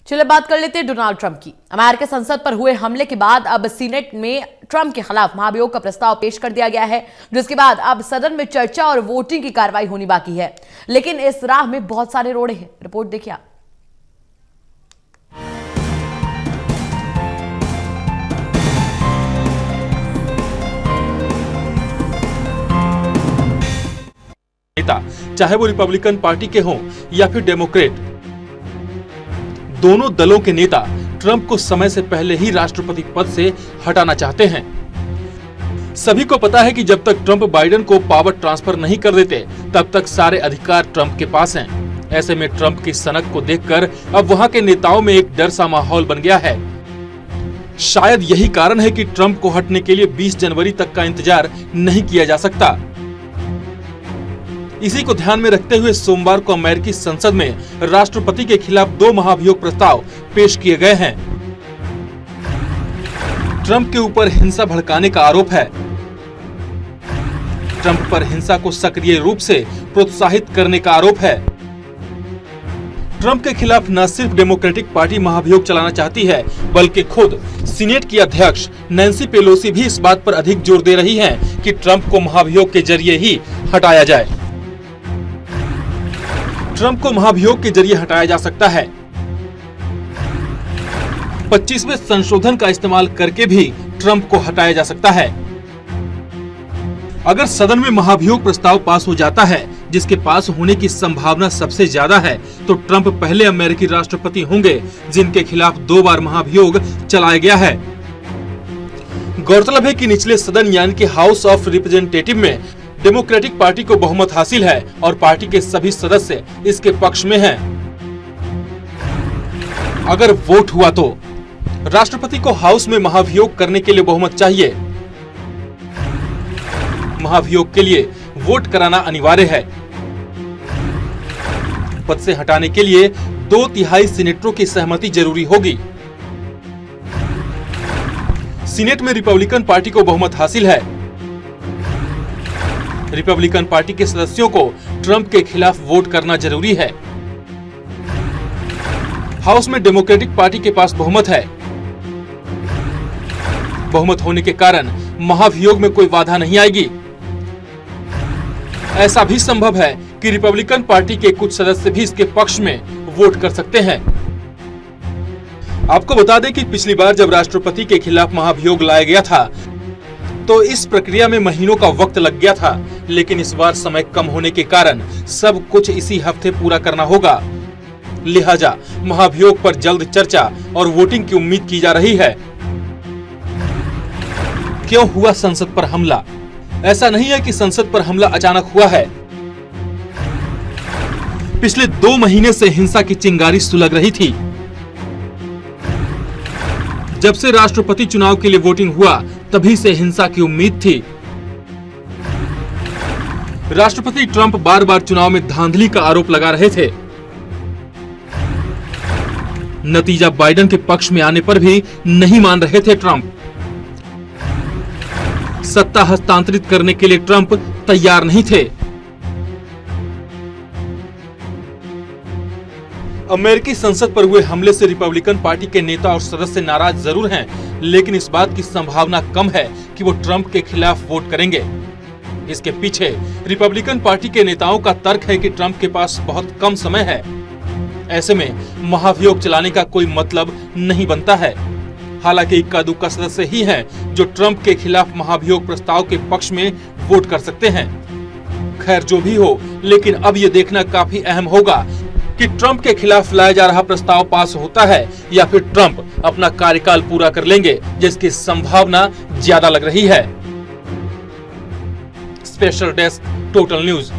चलिए बात कर लेते हैं डोनाल्ड ट्रंप की। अमेरिका संसद पर हुए हमले के बाद अब सीनेट में ट्रंप के खिलाफ महाभियोग का प्रस्ताव पेश कर दिया गया है, जिसके बाद अब सदन में चर्चा और वोटिंग की कार्रवाई होनी बाकी है। लेकिन इस राह में बहुत सारे रोड़े हैं। रिपोर्ट देखिए आप। नेता, चाहे वो रिपब्लिकन पार्टी के हों या फिर डेमोक्रेट, दोनों दलों के नेता ट्रंप को समय से पहले ही राष्ट्रपति पद से हटाना चाहते हैं। सभी को पता है कि जब तक ट्रंप बाइडेन को पावर ट्रांसफर नहीं कर देते, तब तक सारे अधिकार ट्रंप के पास हैं। ऐसे में ट्रंप की सनक को देखकर अब वहां के नेताओं में एक डर सा माहौल बन गया है। शायद यही कारण है कि ट्रंप को हटने के लिए 20 जनवरी तक का इंतजार नहीं किया जा सकता। इसी को ध्यान में रखते हुए सोमवार को अमेरिकी संसद में राष्ट्रपति के खिलाफ 2 महाभियोग प्रस्ताव पेश किए गए हैं। ट्रंप के ऊपर हिंसा भड़काने का आरोप है। ट्रंप पर हिंसा को सक्रिय रूप से प्रोत्साहित करने का आरोप है। ट्रंप के खिलाफ न सिर्फ डेमोक्रेटिक पार्टी महाभियोग चलाना चाहती है, बल्कि खुद सीनेट की अध्यक्ष नैन्सी पेलोसी भी इस बात पर अधिक जोर दे रही हैं कि ट्रंप को महाभियोग के जरिए ही हटाया जाए। ट्रंप को महाभियोग के जरिए हटाया जा सकता है। 25वें संशोधन का इस्तेमाल करके भी ट्रंप को हटाया जा सकता है। अगर सदन में महाभियोग प्रस्ताव पास हो जाता है, जिसके पास होने की संभावना सबसे ज्यादा है, तो ट्रंप पहले अमेरिकी राष्ट्रपति होंगे जिनके खिलाफ 2 बार महाभियोग चलाया गया है। गौरतलब है कि निचले सदन यानी कि हाउस ऑफ रिप्रेजेंटेटिव में डेमोक्रेटिक पार्टी को बहुमत हासिल है और पार्टी के सभी सदस्य इसके पक्ष में हैं। अगर वोट हुआ तो राष्ट्रपति को हाउस में महाभियोग करने के लिए बहुमत चाहिए। महाभियोग के लिए वोट कराना अनिवार्य है। पद से हटाने के लिए 2/3 सीनेटरों की सहमति जरूरी होगी। सीनेट में रिपब्लिकन पार्टी को बहुमत हासिल है। रिपब्लिकन पार्टी के सदस्यों को ट्रंप के खिलाफ वोट करना जरूरी है। हाउस में डेमोक्रेटिक पार्टी के पास बहुमत है। बहुमत होने के कारण महाभियोग में कोई बाधा नहीं आएगी। ऐसा भी संभव है कि रिपब्लिकन पार्टी के कुछ सदस्य भी इसके पक्ष में वोट कर सकते हैं। आपको बता दें कि पिछली बार जब राष्ट्रपति के खिलाफ महाभियोग लाया गया था, तो इस प्रक्रिया में महीनों का वक्त लग गया था, लेकिन इस बार समय कम होने के कारण सब कुछ इसी हफ्ते पूरा करना होगा। लिहाजा महाभियोग पर जल्द चर्चा और वोटिंग की उम्मीद की जा रही है। क्यों हुआ संसद पर हमला? ऐसा नहीं है कि संसद पर हमला अचानक हुआ है। पिछले 2 महीने से हिंसा की चिंगारी सुलग रही थी। जब से राष्ट्रपति चुनाव के लिए वोटिंग हुआ, तभी से हिंसा की उम्मीद थी। राष्ट्रपति ट्रंप बार बार चुनाव में धांधली का आरोप लगा रहे थे। नतीजा बाइडेन के पक्ष में आने पर भी नहीं मान रहे थे ट्रंप। सत्ता हस्तांतरित करने के लिए ट्रंप तैयार नहीं थे। अमेरिकी संसद पर हुए हमले से रिपब्लिकन पार्टी के नेता और सदस्य नाराज जरूर हैं, लेकिन इस बात की संभावना कम है कि वो ट्रंप के खिलाफ वोट करेंगे। इसके पीछे रिपब्लिकन पार्टी के नेताओं का तर्क है कि ट्रंप के पास बहुत कम समय है। ऐसे में महाभियोग चलाने का कोई मतलब नहीं बनता है। हालांकि इक्का दुक्का सदस्य ही हैं जो ट्रंप के खिलाफ महाभियोग प्रस्ताव के पक्ष में वोट कर सकते हैं। खैर जो भी हो, लेकिन अब ये देखना काफी अहम होगा कि ट्रंप के खिलाफ लाया जा रहा प्रस्ताव पास होता है या फिर ट्रंप अपना कार्यकाल पूरा कर लेंगे, जिसकी संभावना ज्यादा लग रही है। Special desk, total news.